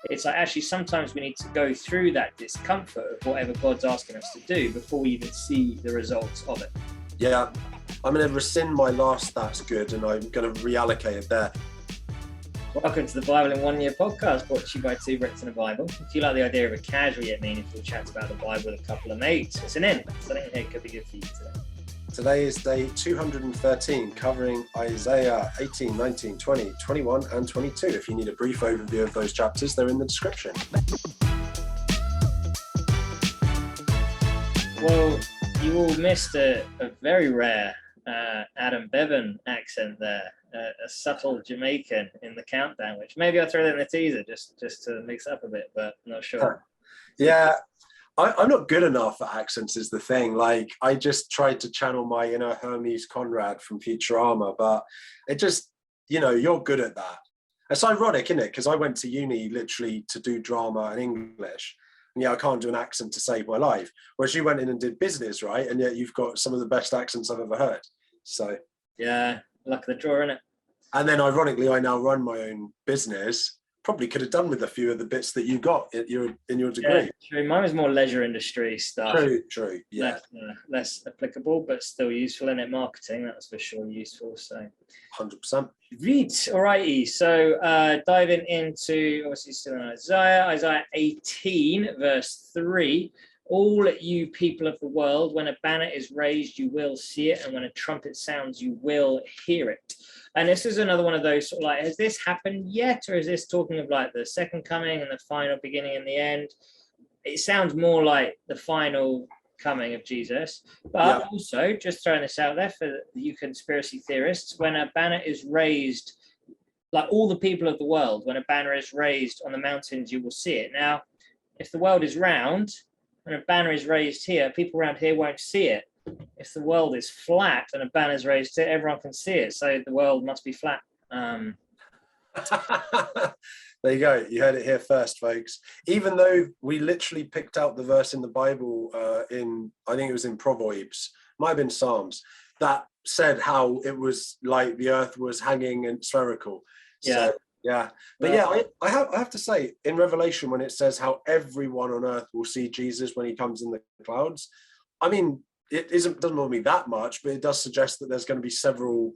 it's like actually sometimes we need to go through that discomfort of whatever God's asking us to do before we even see the results of it. Yeah, I'm going to rescind my last "that's good" and I'm going to reallocate it there. Welcome to the Bible in 1 Year podcast, brought to you by two Brits and a Bible. If you like the idea of a casual yet meaningful chat about the Bible with a couple of mates, listen in. Something here could be good for you today. Today is day 213, covering Isaiah 18, 19, 20, 21 and 22. If you need a brief overview of those chapters, they're in the description. Well, you all missed a very rare Adam Bevan accent there, a subtle Jamaican in the countdown, which maybe I'll throw that in the teaser just to mix up a bit, but I'm not sure. Yeah, I'm not good enough at accents is the thing. Like, I just tried to channel my inner Hermes Conrad from Futurama, but it just, you're good at that. It's ironic, isn't it? Because I went to uni literally to do drama and English. And yeah, I can't do an accent to save my life. Whereas you went in and did business, right? And yet you've got some of the best accents I've ever heard. So yeah, luck of the draw, innit? And then ironically, I now run my own business. Probably could have done with a few of the bits that you got in your degree. Yeah, true. Mine was more leisure industry stuff. True. Yeah. Less applicable, but still useful in it. Marketing, that's for sure useful. So 100%. Right, alrighty. So diving into, obviously still in Isaiah 18, verse 3. All you people of the world, when a banner is raised, you will see it, and when a trumpet sounds, you will hear it. And this is another one of those sort of like, has this happened yet, or is this talking of like the second coming and the final beginning and the end? It sounds more like the final coming of Jesus, but also just throwing this out there for you conspiracy theorists, when a banner is raised, like all the people of the world, when a banner is raised on the mountains, you will see it. Now, if the world is round, when a banner is raised here, people around here won't see it. If the world is flat and a banner is raised here, everyone can see it. So the world must be flat. There you go. You heard it here first, folks. Even though we literally picked out the verse in the Bible I think it was in Proverbs, might have been Psalms, that said how it was like the earth was hanging and spherical. So, yeah. But I have to say, in Revelation, when it says how everyone on earth will see Jesus when he comes in the clouds, I mean, doesn't bother me that much, but it does suggest that there's going to be several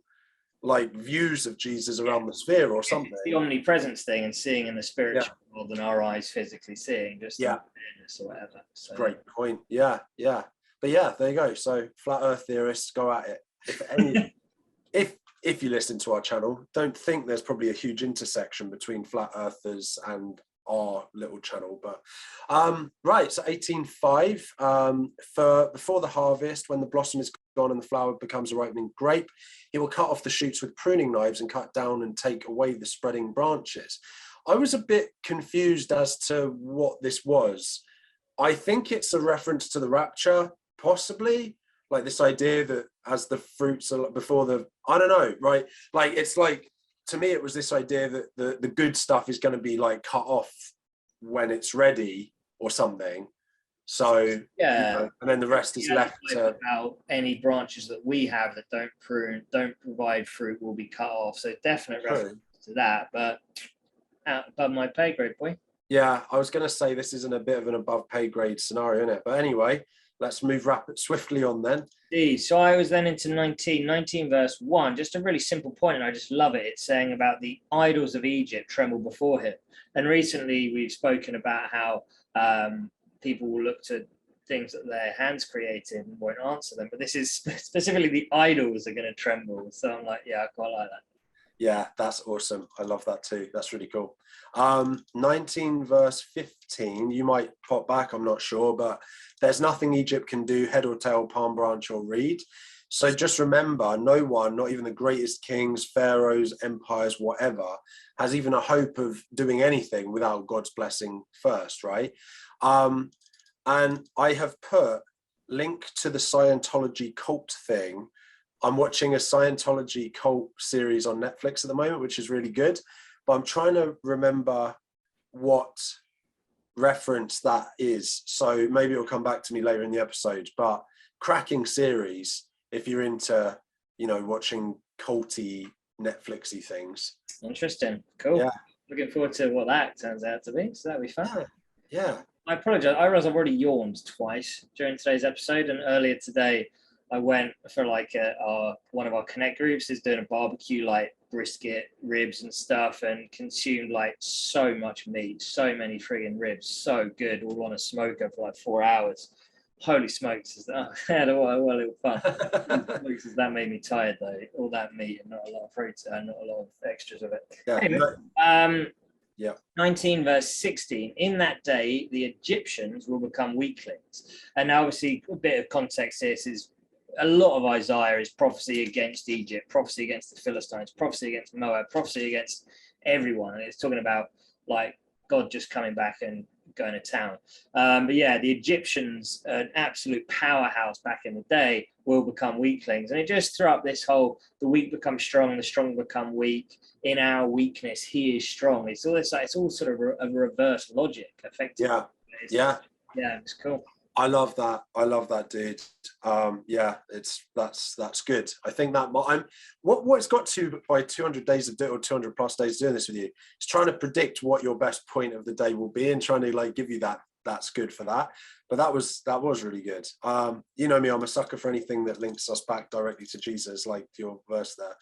like views of Jesus around the sphere or something. It's the omnipresence thing and seeing in the spiritual world than our eyes physically seeing, just awareness or whatever. So, great point. Yeah. But yeah, there you go. So flat earth theorists, go at it. If you listen to our channel, don't think there's probably a huge intersection between flat earthers and our little channel. But right, so 18:5, for before the harvest, when the blossom is gone and the flower becomes a ripening grape, he will cut off the shoots with pruning knives and cut down and take away the spreading branches. I was a bit confused as to what this was. I think it's a reference to the rapture, possibly, like this idea that as the fruits are before the, I don't know, right? Like, it's like, to me, it was this idea that the good stuff is going to be like cut off when it's ready or something. So, and then the rest is left to... About any branches that we have that don't provide fruit will be cut off. So definite reference to that, but out above my pay grade, boy. Yeah, I was going to say this isn't a bit of an above pay grade scenario, isn't it? But anyway, let's move swiftly on then. So I was then into 19 verse 1, just a really simple point, and I just love it. It's saying about the idols of Egypt tremble before him. And recently we've spoken about how people will look to things that their hands created and won't answer them. But this is specifically the idols are going to tremble. So I'm like, yeah, I quite like that. Yeah, that's awesome. I love that too. That's really cool. 19 verse 15, you might pop back, I'm not sure, but there's nothing Egypt can do, head or tail, palm branch or reed. So just remember, no one, not even the greatest kings, pharaohs, empires, whatever, has even a hope of doing anything without God's blessing first, right? And I have put link to the Scientology cult thing. I'm watching a Scientology cult series on Netflix at the moment, which is really good, but I'm trying to remember what reference that is. So maybe it'll come back to me later in the episode, but cracking series if you're into, watching culty Netflixy things. Interesting. Cool. Yeah. Looking forward to what that turns out to be. So that'll be fun. Yeah. I apologize. I realize I've already yawned twice during today's episode, and earlier today I went for like one of our Connect groups is doing a barbecue, like brisket, ribs and stuff, and consumed like so much meat, so many friggin' ribs, so good, all on a smoker for like 4 hours. Holy smokes, is that I had a little fun. That made me tired though. All that meat and not a lot of fruit and not a lot of extras of it. Yeah. Anyway, Yeah. 19 verse 16, in that day the Egyptians will become weaklings. And now obviously a bit of context here is a lot of Isaiah is prophecy against Egypt, prophecy against the Philistines, prophecy against Moab, prophecy against everyone. And it's talking about like God just coming back and going to town. But yeah, the Egyptians, an absolute powerhouse back in the day, will become weaklings. And it just threw up this whole, the weak become strong, the strong become weak. In our weakness, he is strong. It's all it's all sort of a reverse logic, effectively. Yeah. It's cool. I love that, dude. That's good. I think that what it's got to by 200 days of or 200 plus days doing this with you, is trying to predict what your best point of the day will be and trying to like give you that's good for that. But that was really good. You know me, I'm a sucker for anything that links us back directly to Jesus, like your verse there.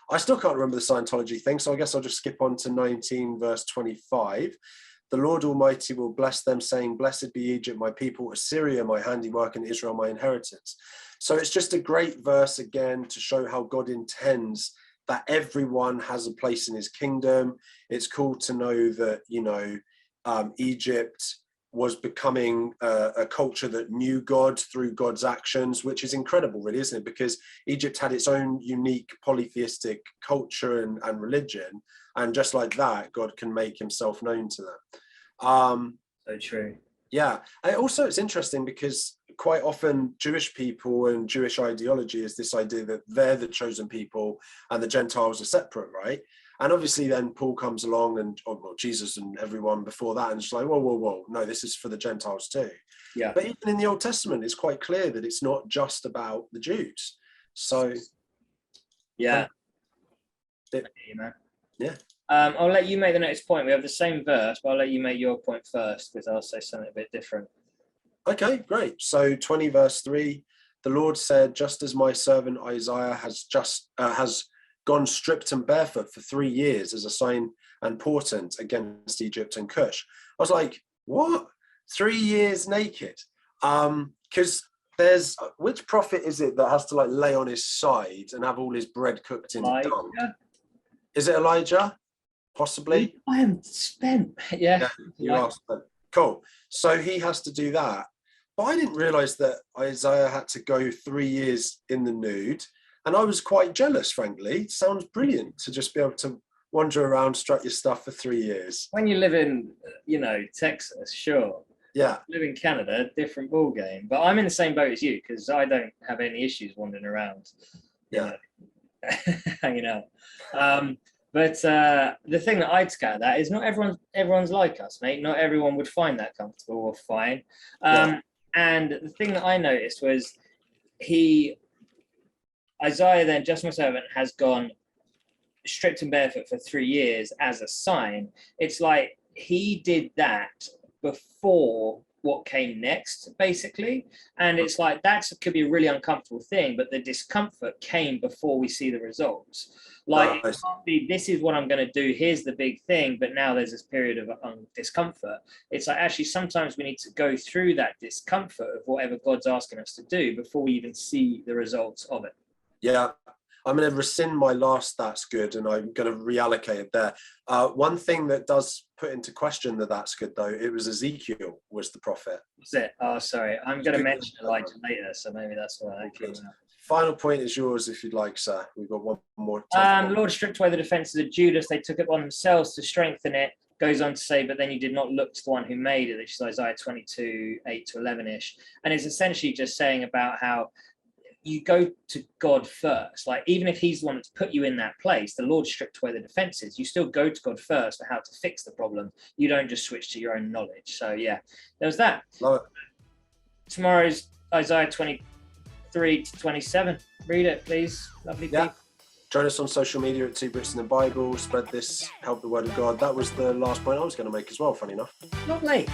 I still can't remember the Scientology thing, so I guess I'll just skip on to 19 verse 25. The Lord Almighty will bless them, saying, blessed be Egypt, my people, Assyria, my handiwork, and Israel, my inheritance. So it's just a great verse again to show how God intends that everyone has a place in his kingdom. It's cool to know that, Egypt was becoming a culture that knew God through God's actions, which is incredible, really, isn't it? Because Egypt had its own unique polytheistic culture and religion. And just like that, God can make himself known to them. So true. Yeah. And also, it's interesting because quite often Jewish people and Jewish ideology is this idea that they're the chosen people and the Gentiles are separate, right? And obviously then Paul comes along and Jesus and everyone before that, and it's like, whoa, no, this is for the Gentiles too. Yeah. But even in the Old Testament, it's quite clear that it's not just about the Jews. So yeah. Yeah. I'll let you make the next point. We have the same verse, but I'll let you make your point first because I'll say something a bit different. Okay, great. So 20 verse 3, the Lord said, just as my servant Isaiah has gone stripped and barefoot for 3 years as a sign and portent against Egypt and Cush. I was like, what? 3 years naked? Because there's, which prophet is it that has to like lay on his side and have all his bread cooked in dung? Is it Elijah? Possibly. I am spent. Yeah. You are spent. Cool. So he has to do that. But I didn't realize that Isaiah had to go 3 years in the nude. And I was quite jealous, frankly. It sounds brilliant to just be able to wander around, strut your stuff for 3 years. When you live in, Texas, sure. Yeah. Live in Canada, different ball game. But I'm in the same boat as you because I don't have any issues wandering around. Yeah. Hanging out. But the thing that I'd scat at that is not everyone's like us, mate. Not everyone would find that comfortable or fine. And the thing that I noticed was Isaiah then, just my servant, has gone stripped and barefoot for 3 years as a sign. It's like he did that before what came next, basically. And it's like that could be a really uncomfortable thing, but the discomfort came before we see the results. Like, it can't be, this is what I'm going to do, here's the big thing, but now there's this period of discomfort. It's like, actually, sometimes we need to go through that discomfort of whatever God's asking us to do before we even see the results of it. Yeah. I'm going to rescind my last that's good, and I'm going to reallocate it there. One thing that does put into question that's good, though, it was Ezekiel was the prophet. Was it? Oh, sorry. I'm going to mention Elijah later, so maybe that's why I came out. Final point is yours, if you'd like, sir. We've got one more. Lord stripped away the defences of Judas. They took it on themselves to strengthen it. Goes on to say, but then you did not look to the one who made it, which is Isaiah 22, 8 to 11-ish. And it's essentially just saying about how you go to God first. Like, even if he's the one that's put you in that place, the Lord stripped away the defenses. You still go to God first for how to fix the problem. You don't just switch to your own knowledge. So yeah, there's that. Love it. Tomorrow's Isaiah 23 to 27. Read it, please. Lovely people. Join us on social media at 2 Brits in the Bible. Spread this, help the word of God. That was the last point I was going to make as well, funny enough. Lovely.